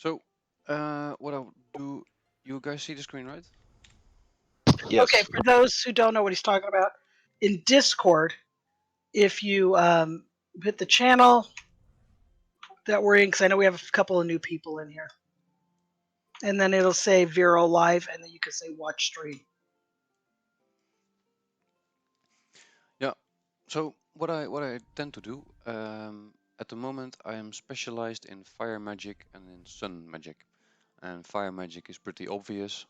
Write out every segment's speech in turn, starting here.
So, what I'll do, you guys see the screen, right? Okay, Yes. for those who don't know what he's talking about, in Discord, if you hit the channel that we're in, because I know we have a couple of new people in here, and then it'll say Vero Live, and then you can say Watch Stream. Yeah. So what I tend to do, at the moment I am specialized in fire magic and in sun magic. And fire magic is pretty obvious.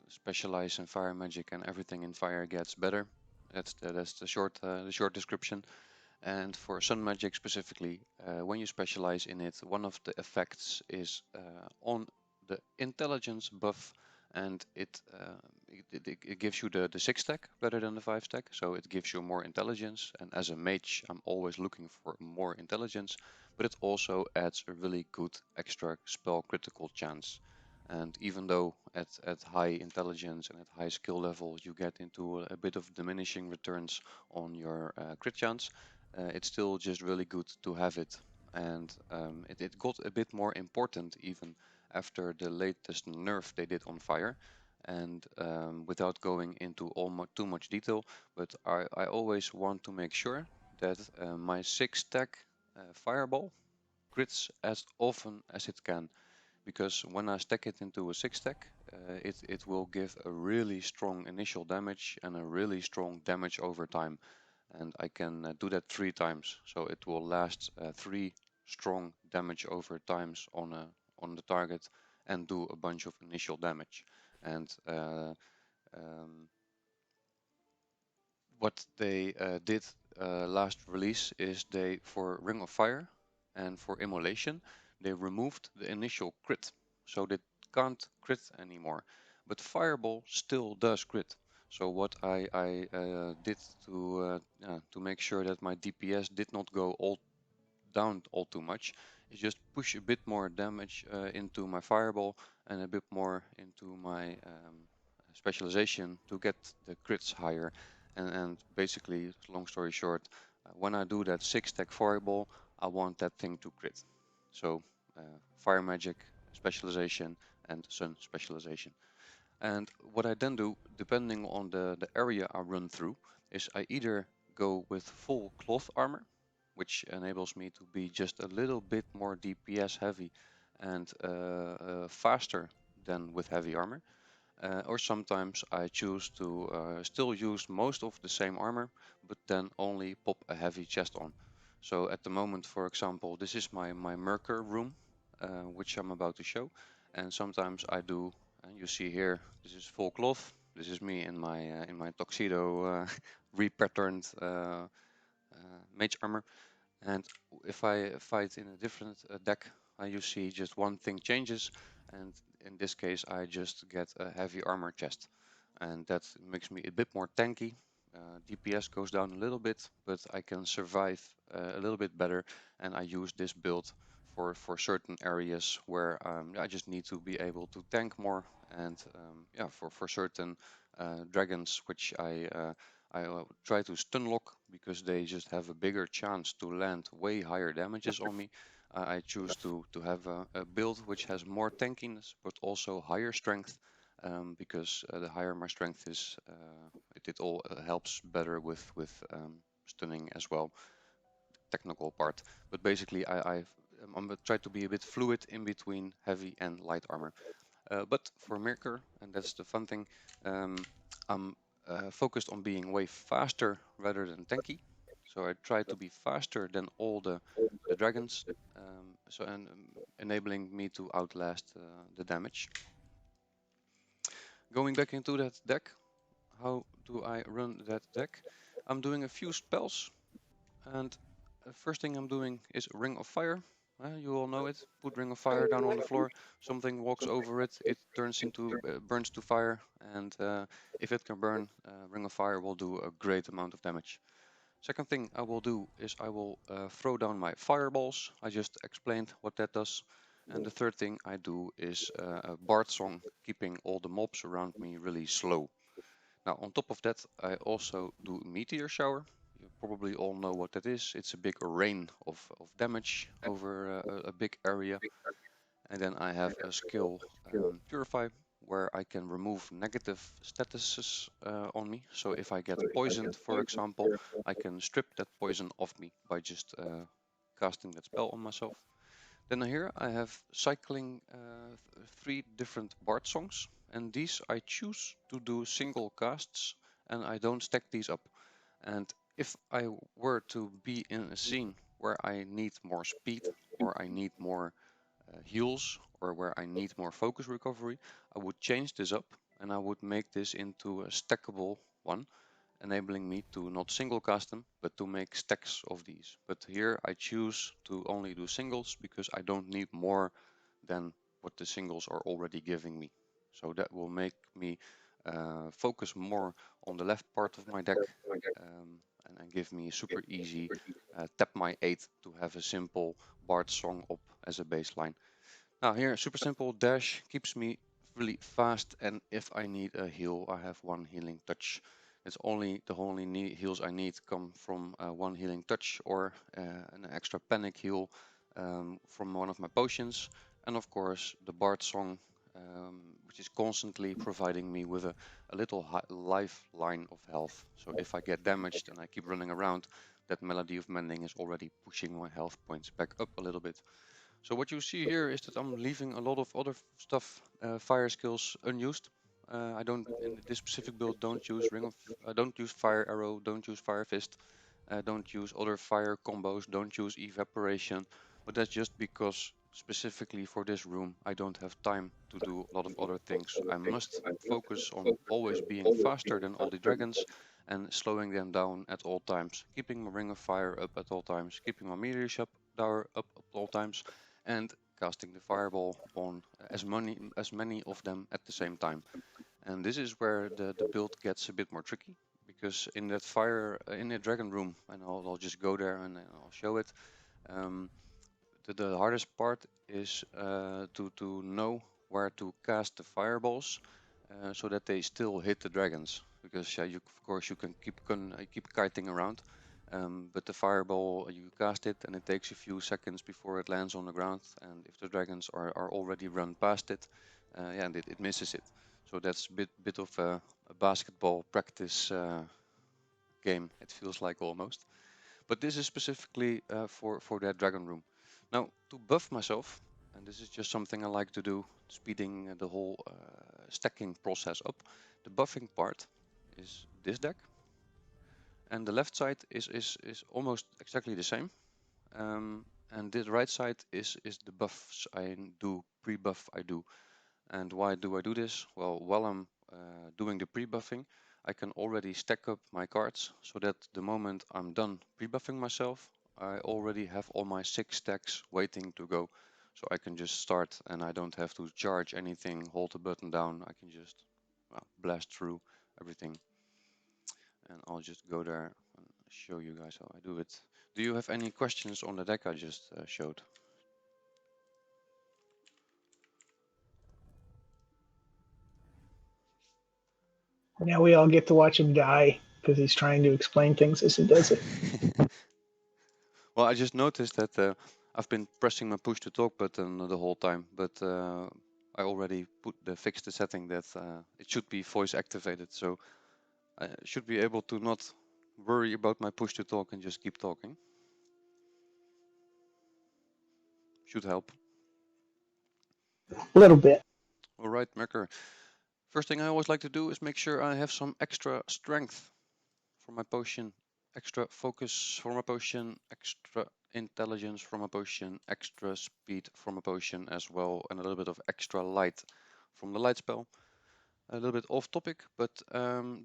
Specialize in fire magic and everything in fire gets better. That's the short description. And for sun magic specifically, when you specialize in it, one of the effects is on the intelligence buff, and it gives you the 6 stack rather than the 5 stack, so it gives you more intelligence. And as a mage, I'm always looking for more intelligence, but it also adds a really good extra spell critical chance. And even though at high intelligence and at high skill level you get into a bit of diminishing returns on your crit chance, it's still just really good to have it. And it got a bit more important even after the latest nerf they did on fire. And without going into too much detail, but I always want to make sure that my 6 stack fireball crits as often as it can, because when I stack it into a 6 stack, it will give a really strong initial damage and a really strong damage over time. And I can do that 3 times, so it will last 3 strong damage over times on the target and do a bunch of initial damage. And um, what they did last release is they, for Ring of Fire and for Immolation, they removed the initial crit, so they can't crit anymore. But Fireball still does crit. So what I did to make sure that my DPS did not go all down all too much is just push a bit more damage into my Fireball and a bit more into my specialization to get the crits higher. And basically, long story short, when I do that 6 stack Fireball, I want that thing to crit. So Fire Magic specialization and Sun specialization. And what I then do, depending on the area I run through, is I either go with full cloth armor, which enables me to be just a little bit more DPS heavy and faster than with heavy armor. Or sometimes I choose to still use most of the same armor, but then only pop a heavy chest on. So at the moment, for example, this is my Merker room, which I'm about to show. And sometimes I do, you see here, this is full cloth. This is me in my tuxedo, repatterned mage armor. And if I fight in a different deck, you see just one thing changes, and in this case I just get a heavy armor chest, and that makes me a bit more tanky. DPS goes down a little bit, but I can survive a little bit better, and I use this build for certain areas where I just need to be able to tank more, and yeah, for certain dragons which I try to stun lock because they just have a bigger chance to land way higher damages on me. I choose to have a build which has more tankiness but also higher strength, because the higher my strength is, it all helps better with stunning as well, technical part. But basically, I'm gonna try to be a bit fluid in between heavy and light armor. But for Mirker, and that's the fun thing, I'm focused on being way faster rather than tanky. So I try to be faster than all the dragons, and enabling me to outlast the damage. Going back into that deck, how do I run that deck? I'm doing a few spells, and the first thing I'm doing is Ring of Fire. You all know it. Put Ring of Fire down on the floor. Something walks over it. It turns into burns to fire, and if it can burn, Ring of Fire will do a great amount of damage. Second thing I will do is I will throw down my fireballs. I just explained what that does. And the third thing I do is a Bard song, keeping all the mobs around me really slow. Now, on top of that, I also do Meteor Shower. You probably all know what that is. It's a big rain of damage over a big area. And then I have a skill Purify, where I can remove negative statuses on me. So if I get poisoned, for example, I can strip that poison off me by just casting that spell on myself. Then here I have cycling 3 different bard songs, and these I choose to do single casts, and I don't stack these up. And if I were to be in a scene where I need more speed, or I need more heals, or where I need more focus recovery, I would change this up and I would make this into a stackable one, enabling me to not single cast them, but to make stacks of these. But here I choose to only do singles because I don't need more than what the singles are already giving me. So that will make me focus more on the left part of my deck, and give me super easy tap my 8 to have a simple bard song up as a baseline. Now here, super simple, dash keeps me really fast, and if I need a heal, I have 1 healing touch. It's only the only heals I need come from 1 healing touch, or an extra panic heal from one of my potions, and of course the bard song, which is constantly providing me with a little lifeline of health. So if I get damaged and I keep running around, that melody of mending is already pushing my health points back up a little bit. So what you see here is that I'm leaving a lot of other stuff, fire skills, unused. I don't, in this specific build, don't use don't use fire arrow, don't use fire fist, don't use other fire combos, don't use evaporation. But that's just because specifically for this room, I don't have time to do a lot of other things. I must focus on always being faster than all the dragons and slowing them down at all times, keeping my ring of fire up at all times, keeping my meteor shop tower up at all times, and casting the fireball on as many of them at the same time. And this is where the build gets a bit more tricky, because in that in the dragon room, and I'll just go there and I'll show it. Um, the hardest part is to know where to cast the fireballs, so that they still hit the dragons. Because you, of course, you can keep kiting around, but the fireball, you cast it and it takes a few seconds before it lands on the ground. And if the dragons are already run past it, yeah, and it misses it. So that's a bit of a basketball practice game. It feels like almost. But this is specifically for that dragon room. Now, to buff myself, and this is just something I like to do, speeding the whole stacking process up. The buffing part is this deck, and the left side is almost exactly the same. And the right side is the buffs I do, pre-buff I do. And why do I do this? Well, while I'm doing the pre-buffing, I can already stack up my cards, so that the moment I'm done pre-buffing myself, I already have all my 6 stacks waiting to go. So I can just start and I don't have to charge anything, hold the button down. I can just, well, blast through everything. And I'll just go there and show you guys how I do it. Do you have any questions on the deck I just showed? Now we all get to watch him die because he's trying to explain things as he does it. Well, I just noticed that I've been pressing my push to talk button the whole time, but I already fixed the setting that it should be voice activated, so I should be able to not worry about my push to talk and just keep talking. Should help. A little bit. All right, Merker. First thing I always like to do is make sure I have some extra strength for my potion, extra focus for my potion, extra intelligence from a potion, extra speed from a potion as well, and a little bit of extra light from the light spell. A little bit off topic, but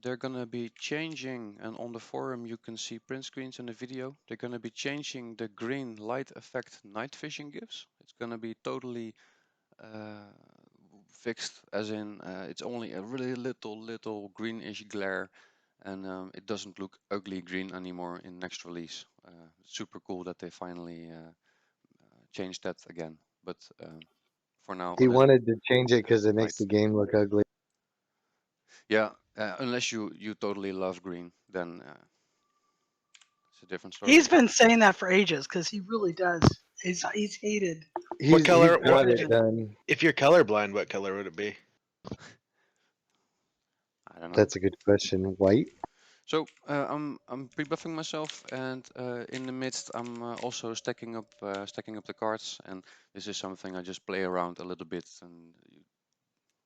they're gonna be changing, and on the forum you can see print screens in the video. They're gonna be changing the green light effect night vision gives. It's gonna be totally uh, fixed, as in it's only a really little greenish glare, and it doesn't look ugly green anymore in next release. Super cool that they finally changed that again. But for now, He wanted to change it because it makes light. the game look ugly. Yeah, unless you totally love green, then it's a different story. He's been saying that for ages because he really does. He's hated He's color- got what- it done. If you're colorblind, what color would it be? I don't know. That's a good question. White? So I'm pre-buffing myself, and in the midst I'm also stacking up the cards, and this is something I just play around a little bit and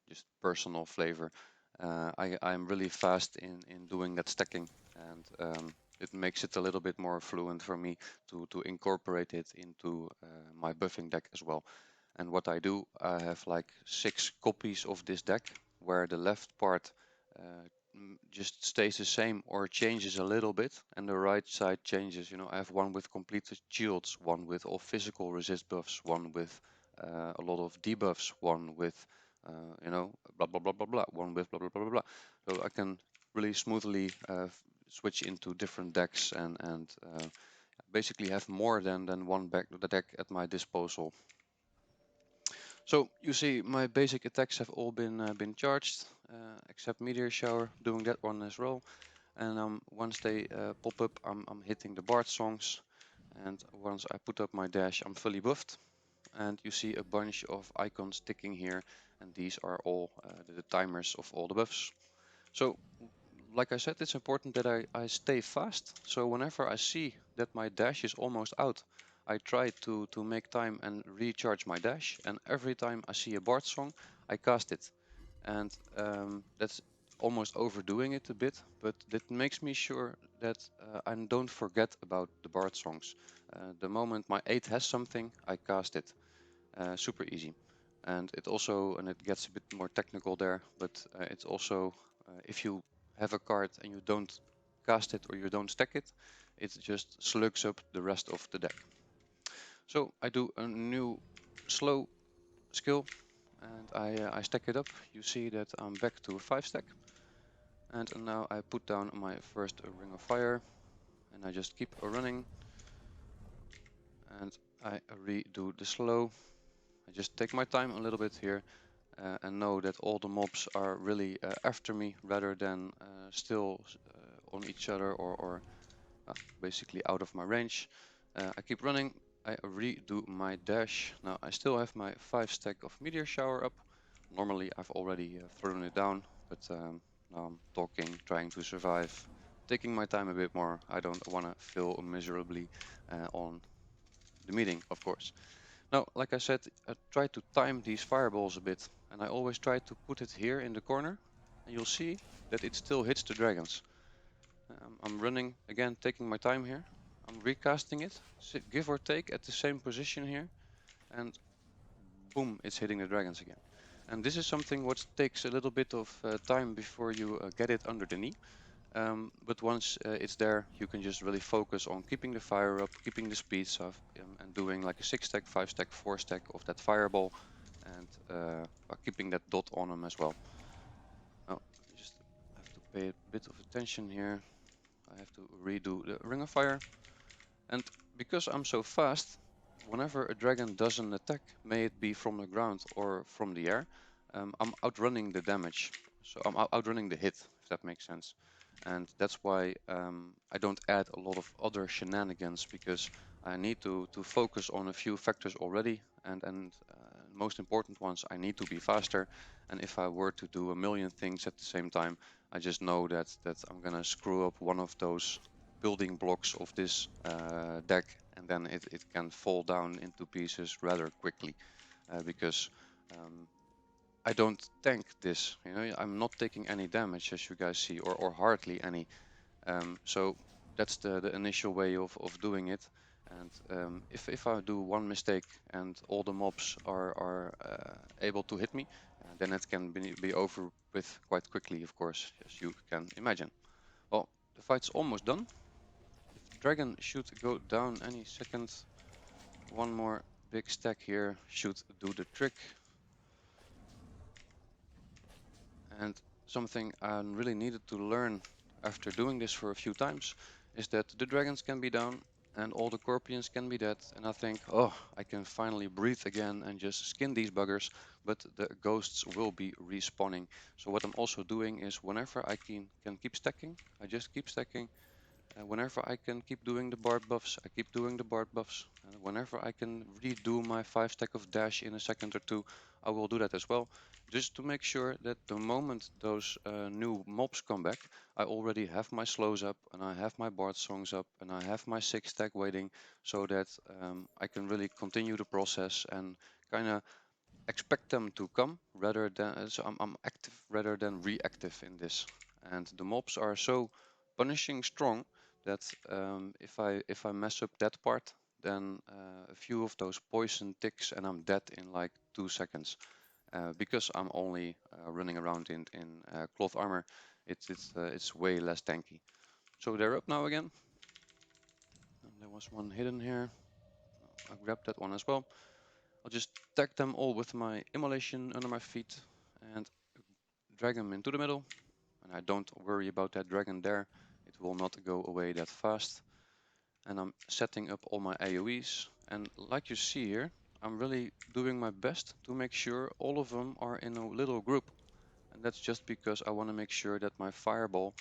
just personal flavor. I'm really fast in doing that stacking, and it makes it a little bit more fluent for me to incorporate it into my buffing deck as well. And what I do, I have like 6 copies of this deck, where the left part just stays the same or changes a little bit, and the right side changes. You know, I have one with completed shields, one with all physical resist buffs, one with a lot of debuffs, one with you know, blah blah blah blah blah, one with blah blah blah blah blah. So I can really smoothly switch into different decks and basically have more than one deck at my disposal. So you see, my basic attacks have all been charged, except Meteor Shower, doing that one as well. And once they pop up, I'm hitting the Bard songs, and once I put up my dash, I'm fully buffed. And you see a bunch of icons ticking here, and these are all the timers of all the buffs. So, like I said, it's important that I stay fast. So whenever I see that my dash is almost out, I try to make time and recharge my dash. And every time I see a Bard song, I cast it. And that's almost overdoing it a bit, but that makes me sure that I don't forget about the Bard songs. The moment my 8 has something, I cast it. Super easy. And it gets a bit more technical there, but it's also if you have a card and you don't cast it or you don't stack it, it just slugs up the rest of the deck. So I do a new slow skill, and I stack it up. You see that I'm back to a 5 stack, and now I put down my first ring of fire, and I just keep running, and I redo the slow. I just take my time a little bit here, and know that all the mobs are really after me rather than still on each other or basically out of my range. I keep running, I redo my dash. Now I still have my 5 stack of Meteor Shower up. Normally I've already thrown it down, but now I'm talking, trying to survive, taking my time a bit more. I don't want to fail miserably on the meeting, of course. Now, like I said, I try to time these fireballs a bit, and I always try to put it here in the corner, and you'll see that it still hits the dragons. I'm running again, taking my time here. I'm recasting it, give or take at the same position here, and boom, it's hitting the dragons again. And this is something what takes a little bit of time before you get it under the knee. But once it's there, you can just really focus on keeping the fire up, keeping the speeds up, and doing like a 6 stack, 5 stack, 4 stack of that fireball, and keeping that dot on them as well. Now, I just have to pay a bit of attention here. I have to redo the ring of fire, and because I'm so fast, whenever a dragon does an attack, may it be from the ground or from the air, I'm outrunning the damage. So I'm outrunning the hit, if that makes sense. And that's why I don't add a lot of other shenanigans, because I need to focus on a few factors already, and most important ones, I need to be faster. And if I were to do a million things at the same time, I just know that I'm gonna screw up one of those building blocks of this deck, and then it can fall down into pieces rather quickly, because I don't tank this. You know, I'm not taking any damage, as you guys see, or hardly any. So that's the initial way of doing it. And if I do one mistake and all the mobs are able to hit me, then it can be over with quite quickly, of course, as you can imagine. Well, the fight's almost done. The dragon should go down any second. One more big stack here should do the trick. And something I really needed to learn after doing this for a few times is that the dragons can be down and all the Corpians can be dead, and I think, oh, I can finally breathe again and just skin these buggers, but the ghosts will be respawning. So what I'm also doing is, whenever I can keep stacking, I just keep stacking, Whenever I can keep doing the bard buffs, I keep doing the bard buffs. And whenever I can redo my 5 stack of dash in a second or two, I will do that as well. Just to make sure that the moment those new mobs come back, I already have my slows up and I have my bard songs up and I have my 6 stack waiting, so that I can really continue the process and kind of expect them to come rather than, so I'm active rather than reactive in this. And the mobs are so punishing strong that if I mess up that part, then a few of those poison ticks and I'm dead in like 2 seconds. Because I'm only running around in cloth armor, it's way less tanky. So they're up now again. And there was one hidden here. I grabbed that one as well. I'll just tag them all with my immolation under my feet and drag them into the middle. And I don't worry about that dragon there. It will not go away that fast. And I'm setting up all my AoEs. And like you see here, I'm really doing my best to make sure all of them are in a little group. And that's just because I want to make sure that my fireball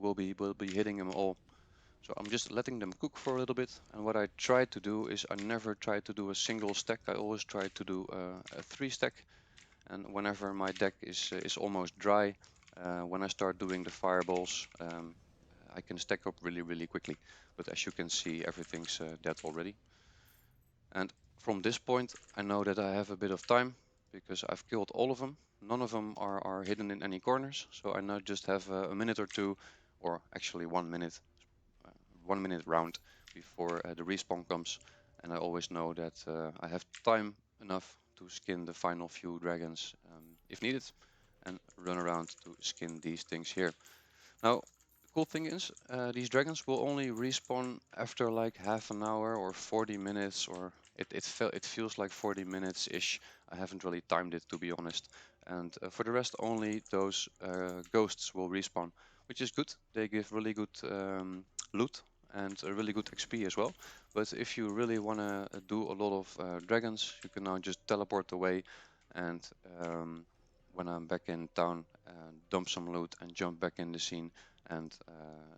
will be hitting them all. So I'm just letting them cook for a little bit. And what I try to do is I never try to do a single stack. I always try to do a 3 stack. And whenever my deck is almost dry, when I start doing the fireballs, I can stack up really quickly. But as you can see, everything's dead already. And from this point, I know that I have a bit of time because I've killed all of them. None of them are hidden in any corners. So I now just have a minute or two, or actually 1 minute, 1 minute round before the respawn comes. And I always know that I have time enough to skin the final few dragons if needed, and run around to skin these things here. Now, the cool thing is, these dragons will only respawn after like half an hour or 40 minutes, or it feels like 40 minutes-ish. I haven't really timed it, to be honest. And for the rest, only those ghosts will respawn, which is good. They give really good loot and a really good XP as well. But if you really want to do a lot of dragons, you can now just teleport away, and when I'm back in town, dump some loot and jump back in the scene, and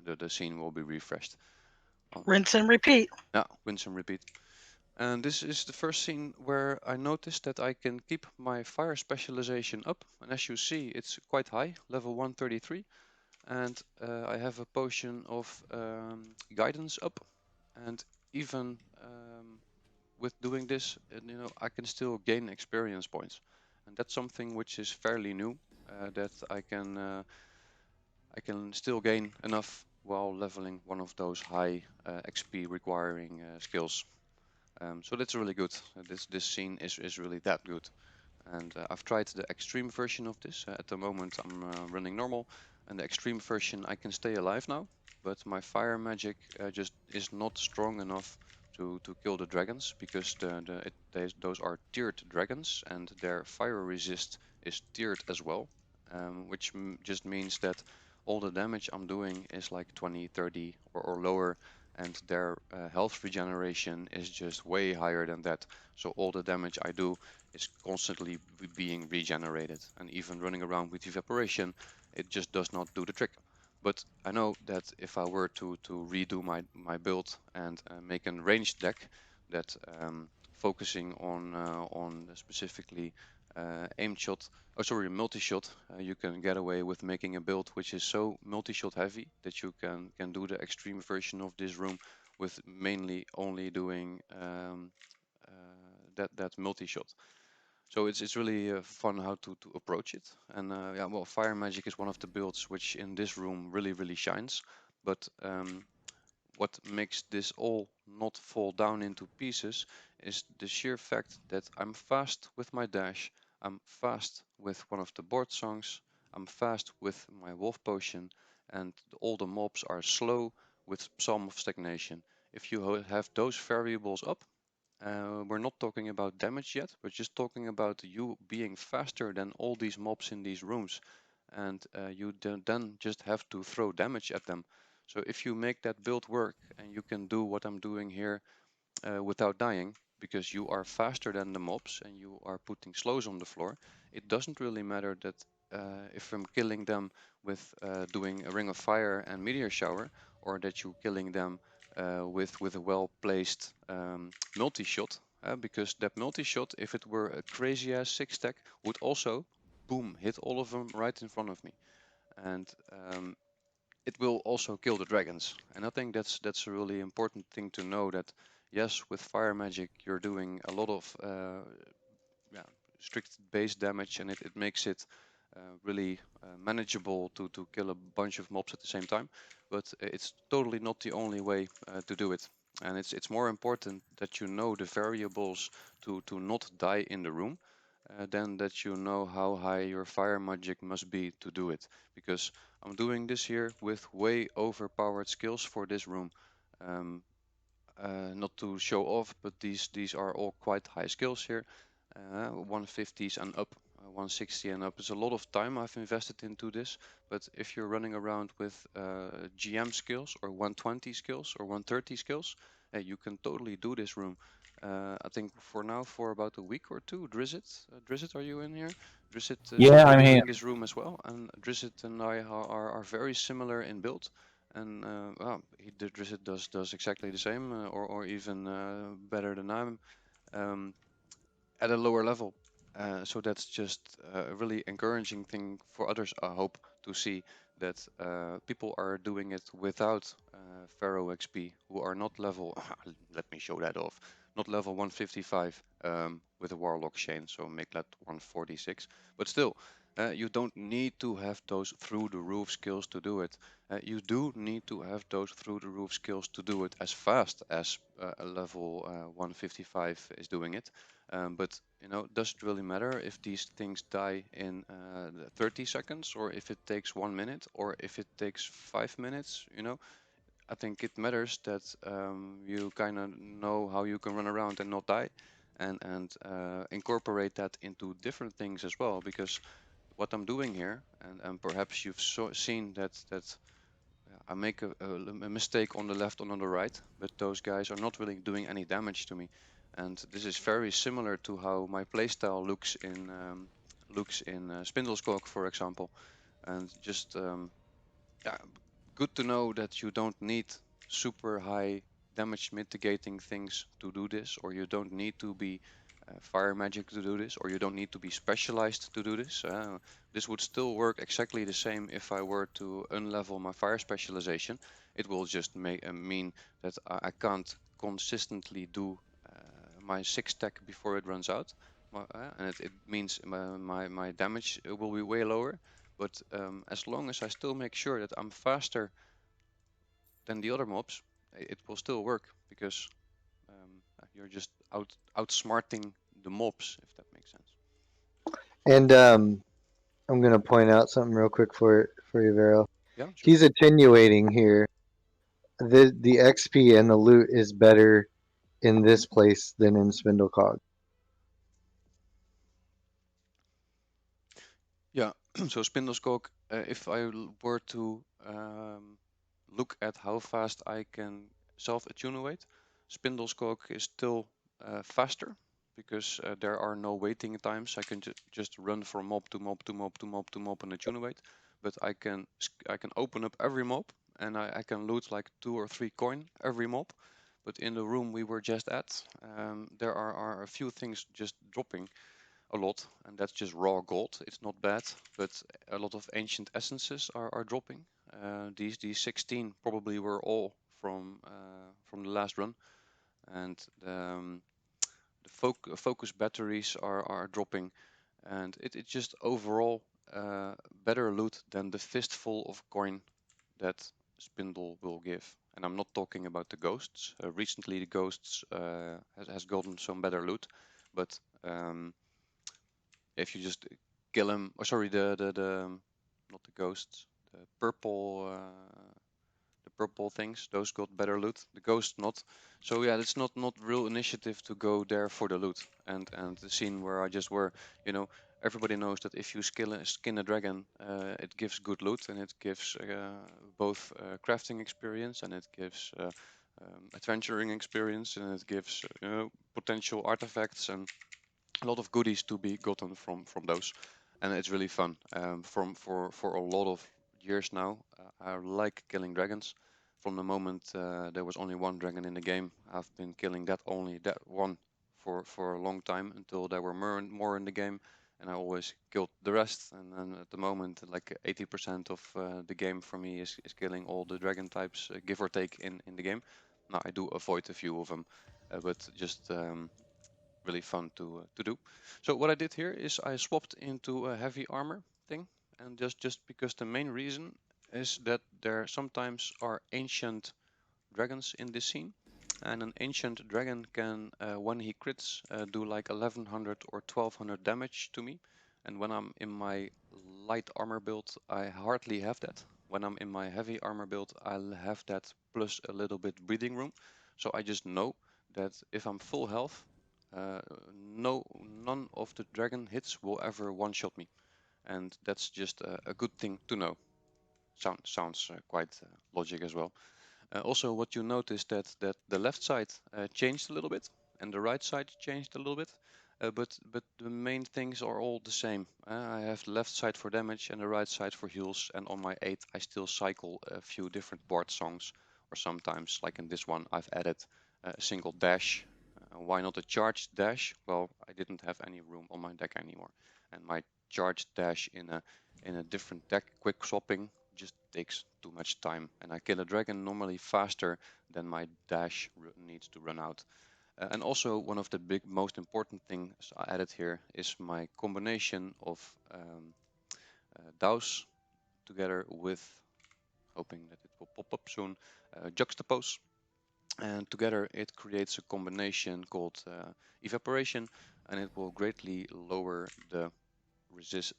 the scene will be refreshed. Rinse and repeat. Yeah, rinse and repeat. And this is the first scene where I noticed that I can keep my fire specialization up. And as you see, it's quite high, level 133. And I have a potion of guidance up. And even with doing this, I can still gain experience points. And that's something which is fairly new, that I can still gain enough while leveling one of those high XP requiring skills. So that's really good. This scene is really that good. And I've tried the extreme version of this. At the moment I'm running normal, and the extreme version I can stay alive now, but my fire magic just is not strong enough to kill the dragons, because those are tiered dragons and their fire resist is tiered as well, which just means that all the damage I'm doing is like 20, 30 or lower, and their health regeneration is just way higher than that. So all the damage I do is constantly being regenerated, and even running around with evaporation, it just does not do the trick. But I know that if I were to redo my build and make a ranged deck that focusing on specifically aim shot, oh sorry, multi-shot, you can get away with making a build which is so multi-shot heavy that you can do the extreme version of this room with mainly only doing that multi-shot. So it's really fun how to approach it. And yeah, well, fire magic is one of the builds which in this room really shines. But what makes this all not fall down into pieces is the sheer fact that I'm fast with my dash, I'm fast with one of the board songs, I'm fast with my wolf potion, and all the mobs are slow with Psalm of Stagnation. If you have those variables up, we're not talking about damage yet, we're just talking about you being faster than all these mobs in these rooms, and you then just have to throw damage at them. So if you make that build work and you can do what I'm doing here without dying, because you are faster than the mobs and you are putting slows on the floor, it doesn't really matter that if I'm killing them with doing a ring of fire and meteor shower, or that you're killing them with a well placed multi shot, because that multi shot, if it were a crazy ass 6-stack, would also boom hit all of them right in front of me, and it will also kill the dragons. And I think that's a really important thing to know, that yes, with fire magic you're doing a lot of yeah, strict base damage, and it makes it really manageable to kill a bunch of mobs at the same time. But it's totally not the only way to do it. And it's more important that you know the variables to not die in the room, than that you know how high your fire magic must be to do it. Because I'm doing this here with way overpowered skills for this room. Um, not to show off, but these are all quite high skills here. 150s and up, 160 and up. It's a lot of time I've invested into this. But if you're running around with GM skills or 120 skills or 130 skills, you can totally do this room. I think for now, for about a week or two, Drizzt, are you in here? Drizzt Yeah, seems to be I'm here. doing this room as well, and Drizzt and I are very similar in build, and well, Drizzt does exactly the same, or even better than I'm, um, at a lower level. So that's just a really encouraging thing for others, I hope, to see that people are doing it without Pharaoh XP, who are not level, let me show that off, not level 155 with a Warlock chain, so make that 146. But still, you don't need to have those through the roof skills to do it. You do need to have those through the roof skills to do it as fast as a level 155 is doing it. But does it really matter if these things die in 30 seconds, or if it takes 1 minute, or if it takes 5 minutes? I think it matters that you kind of know how you can run around and not die, and incorporate that into different things as well. Because what I'm doing here, and perhaps you've seen that I make a mistake on the left and on the right, but those guys are not really doing any damage to me. And this is very similar to how my playstyle looks in Spindleskog, for example. And just yeah, good to know that you don't need super high damage mitigating things to do this, or you don't need to be fire magic to do this, or you don't need to be specialized to do this. This would still work exactly the same if I were to unlevel my fire specialization. It will just mean that I can't consistently do my 6-stack before it runs out. And it means my damage will be way lower. But as long as I still make sure that I'm faster than the other mobs, it will still work, because you're just outsmarting the mobs, if that makes sense. And I'm gonna point out something real quick for you, Vero. Yeah, sure. He's attenuating here. The XP and the loot is better in this place than in Spindlecog. Yeah, so Spindleskog, if I were to look at how fast I can self-attenuate, Spindleskog is still faster, because there are no waiting times. I can just run from mob to mob to mob to mob to mob and attenuate. But I can open up every mob, and I can loot like 2 or 3 coin every mob. But in the room we were just at, there are a few things just dropping a lot, and that's just raw gold. It's not bad, but a lot of ancient essences are dropping. These 16 probably were all from the last run, and the focus batteries are dropping, and it's just overall better loot than the fistful of coin that Spindle will give. And I'm not talking about the ghosts. Recently the ghosts has gotten some better loot, but if you just kill him, or sorry, the not the ghosts, the purple things, those got better loot. The ghosts not. So yeah, it's not real initiative to go there for the loot. And the scene where I just were, everybody knows that if you skin a dragon, it gives good loot, and it gives both crafting experience, and it gives adventuring experience, and it gives potential artifacts and a lot of goodies to be gotten from those. and it's really fun. For a lot of years now, I like killing dragons. From the moment there was only one dragon in the game, I've been killing that one for a long time until there were more in the game, and I always killed the rest. And then at the moment, like 80% of the game for me is killing all the dragon types, give or take, in the game. Now I do avoid a few of them, but just really fun to do. So what I did here is I swapped into a heavy armor thing, and just because the main reason is that there sometimes are ancient dragons in this scene, and an ancient dragon can, when he crits, do like 1100 or 1200 damage to me. And when I'm in my light armor build, I hardly have that. When I'm in my heavy armor build, I'll have that plus a little bit breathing room. So I just know that if I'm full health, uh, none of the dragon hits will ever one-shot me, and that's just a good thing to know. Sounds quite logic as well. Also, what you notice that the left side changed a little bit and the right side changed a little bit, but the main things are all the same. I have the left side for damage and the right side for heals, and on my 8 I still cycle a few different bard songs, or sometimes, like in this one, I've added a single dash. Why not a charged dash? Well, I didn't have any room on my deck anymore, and my charged dash in a different deck, quick swapping, just takes too much time, and I kill a dragon normally faster than my dash needs to run out. And also, one of the most important things I added here is my combination of DAOs together with, hoping that it will pop up soon, juxtapose. And together it creates a combination called evaporation, and it will greatly lower the resist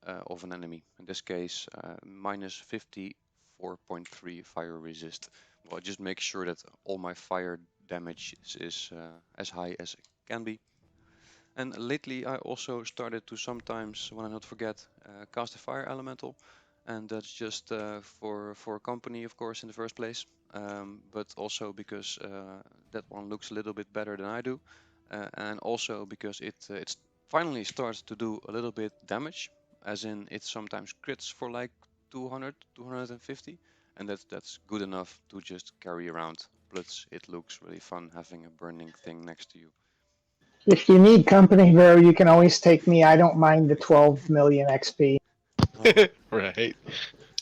of an enemy. In this case, minus 54.3 fire resist. Well, just make sure that all my fire damage is as high as it can be. And lately I also started to sometimes, when I not forget, cast a fire elemental, and that's just for company, of course, in the first place, but also because that one looks a little bit better than I do, and also because it finally starts to do a little bit damage, as in it sometimes crits for like 200, 250, and that's good enough to just carry around. Plus, it looks really fun having a burning thing next to you. If you need company, bro, you can always take me. I don't mind the 12 million XP. Right.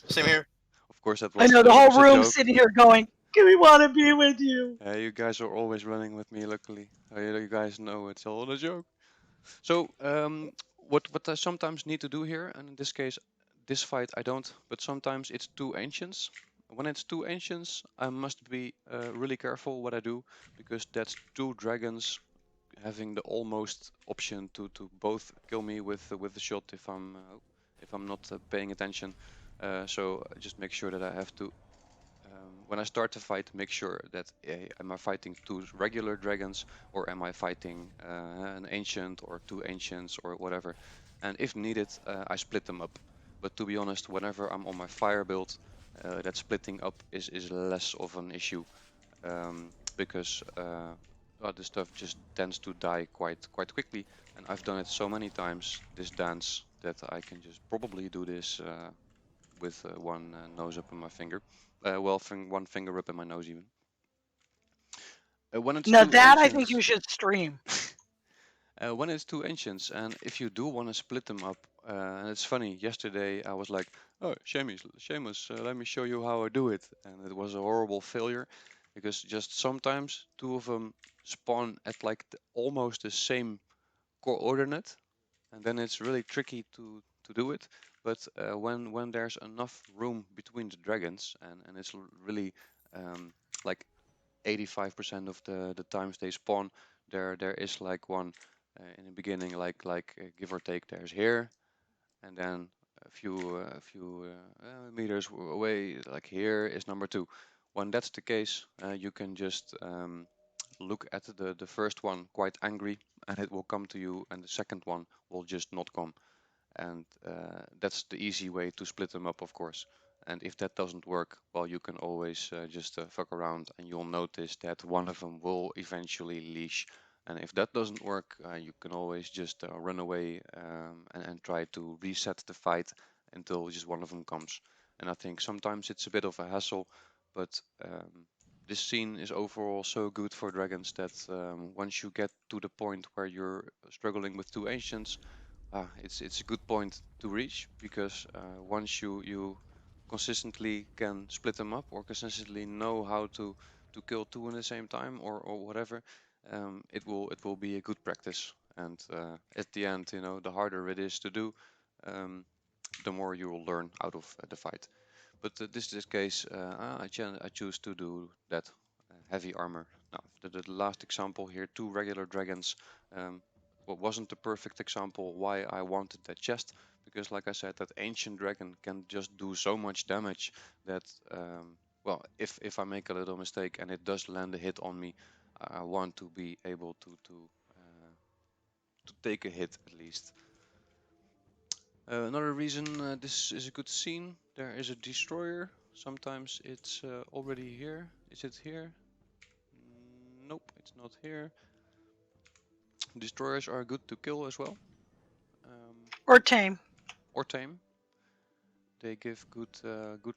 Same here. Of course, I know the that whole was a room joke. sitting here going, "Do we want to be with you?" You guys are always running with me, luckily. You guys know it's all a joke. So, what I sometimes need to do here, and in this case, this fight I don't, but sometimes it's two ancients. When it's two ancients, I must be really careful what I do, because that's two dragons having the almost option to both kill me with the shot if I'm not paying attention. So just make sure that I have to, when I start to fight, make sure that am I fighting two regular dragons, or am I fighting an ancient or two ancients or whatever. And if needed, I split them up. But to be honest, whenever I'm on my fire build, that splitting up is less of an issue, because the stuff just tends to die quite quickly. And I've done it so many times, this dance, that I can just probably do this with one nose up in my finger. One finger up in my nose even. When it's Now two that I think ancients, you should stream. when it's two ancients, and if you do want to split them up, and it's funny. Yesterday I was like, "Oh, Seamus, let me show you how I do it," and it was a horrible failure, because just sometimes two of them spawn at like almost the same coordinate, and then it's really tricky to do it. But when there's enough room between the dragons, and it's really like 85% of the times they spawn, there is like one in the beginning, like give or take, there's here, and then a few meters away, like here is number two. When that's the case, you can just look at the first one quite angry, and it will come to you, and the second one will just not come. And that's the easy way to split them up, of course. And if that doesn't work, well, you can always just fuck around, and you'll notice that one of them will eventually leash And if that doesn't work, you can always just run away and try to reset the fight until just one of them comes. And I think sometimes it's a bit of a hassle, but this scene is overall so good for dragons that once you get to the point where you're struggling with two ancients, it's a good point to reach, because once you consistently can split them up or consistently know how to kill two in the same time or whatever, it will be a good practice. And at the end, the harder it is to do, um, the more you will learn out of the fight. But this case, I choose to do that heavy armor. Now, the last example here, two regular dragons. What wasn't the perfect example why I wanted that chest, because like I said, that ancient dragon can just do so much damage that, well, if I make a little mistake and it does land a hit on me, I want to be able to take a hit at least. Another reason this is a good scene, there is a destroyer. Sometimes it's already here. Is it here? Nope, it's not here. Destroyers are good to kill as well. Or tame. Or tame. They give good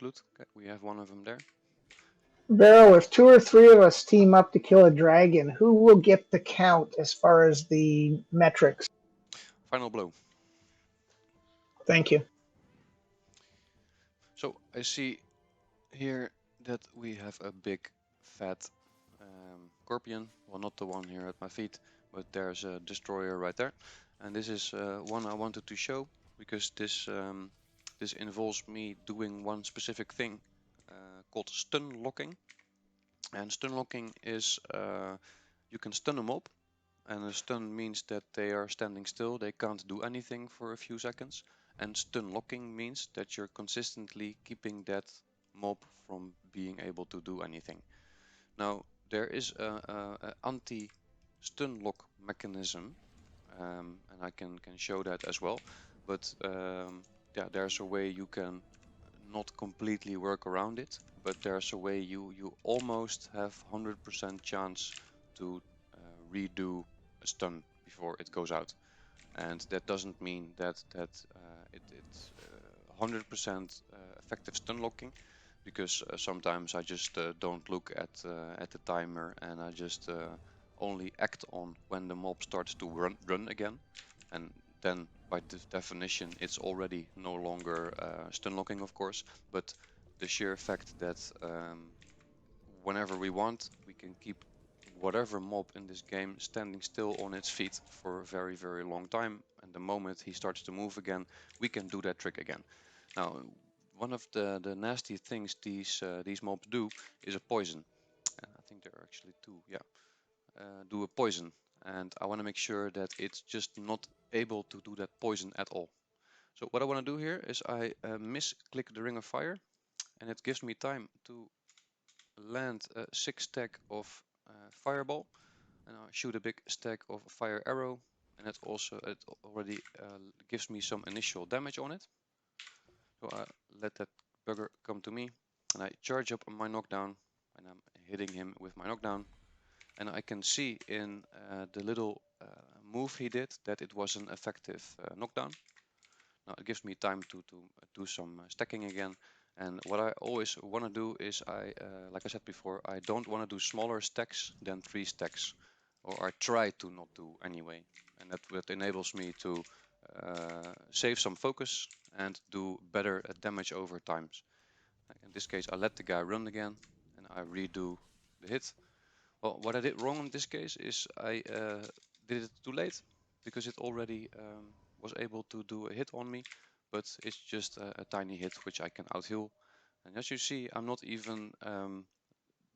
loot. Okay, we have one of them there. Beryl, if 2 or 3 of us team up to kill a dragon, who will get the count as far as the metrics? Final blow. Thank you. So I see here that we have a big fat scorpion. Well, not the one here at my feet, but there's a destroyer right there. And this is one I wanted to show, because this involves me doing one specific thing called stun locking. And stun locking is you can stun a mob, and a stun means that they are standing still, they can't do anything for a few seconds. And stun locking means that you're consistently keeping that mob from being able to do anything. Now, there is a anti-stun lock mechanism, and I can show that as well. But yeah, there's a way you can not completely work around it, but there's a way you almost have 100% chance to redo a stun before it goes out. And that doesn't mean that it's 100% effective stun locking, because sometimes I just don't look at the timer, and I just only act on when the mob starts to run again, and then by definition it's already no longer stun locking, of course. But the sheer fact that whenever we want, we can keep whatever mob in this game standing still on its feet for a very, very long time, and the moment he starts to move again, we can do that trick again. Now, one of the nasty things these mobs do is a poison. I think there are actually two. Yeah, do a poison, and I want to make sure that it's just not able to do that poison at all. So what I want to do here is I misclick the ring of fire, and it gives me time to land a 6 stack of fireball, and I shoot a big stack of fire arrow, and it already gives me some initial damage on it. So I let that bugger come to me, and I charge up on my knockdown, and I'm hitting him with my knockdown. And I can see in the little move he did that it was an effective knockdown. Now it gives me time to do some stacking again. And what I always want to do is like I said before, I don't want to do smaller stacks than 3 stacks, or I try to not do anyway. And that enables me to save some focus and do better damage over times. In this case, I let the guy run again, and I redo the hit. Well, what I did wrong in this case is I did it too late, because it already was able to do a hit on me, but it's just a tiny hit which I can out-heal. And as you see, I'm not even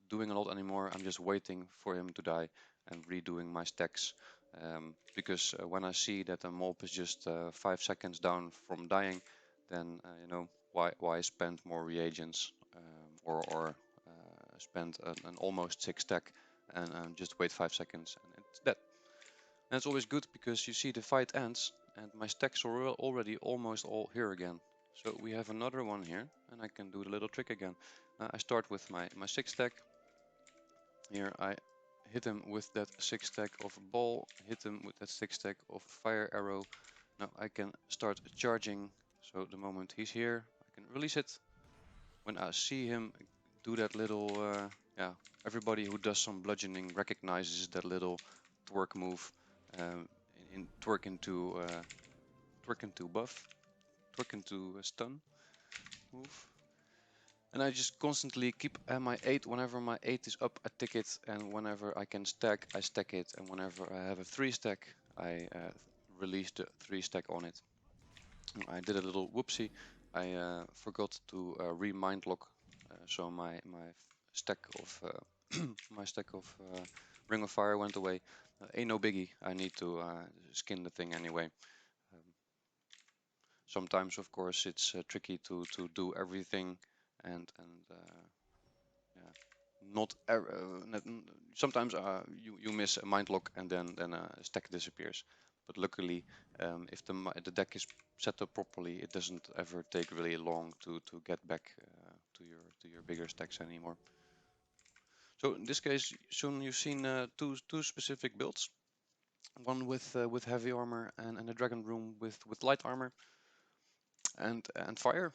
doing a lot anymore. I'm just waiting for him to die and redoing my stacks. Because when I see that a mob is just 5 seconds down from dying, then why spend more reagents, or spend an almost 6 stack and just wait 5 seconds and it's dead. And it's always good, because you see the fight ends and my stacks are already almost all here again. So we have another one here, and I can do the little trick again. I start with my 6 stack. Here I hit him with that 6 stack of ball, hit him with that 6 stack of fire arrow. Now I can start charging. So the moment he's here, I can release it. When I see him do that little, yeah, everybody who does some bludgeoning recognizes that little twerk move, twerk into buff, twerk into stun move. And I just constantly keep at my 8. Whenever my 8 is up, I tick it, and whenever I can stack, I stack it, and whenever I have a 3 stack, I release the 3 stack on it. I did a little whoopsie. I forgot to remind lock, so my stack of my stack of Ring of Fire went away. Ain't no biggie. I need to skin the thing anyway. Sometimes, of course, it's tricky to do everything, and yeah, sometimes you miss a mind lock and then a stack disappears. But luckily, if the deck is set up properly, it doesn't ever take really long to get back to your bigger stacks anymore. So in this case, soon you've seen two specific builds. One with heavy armor and a dragon room with light armor and fire.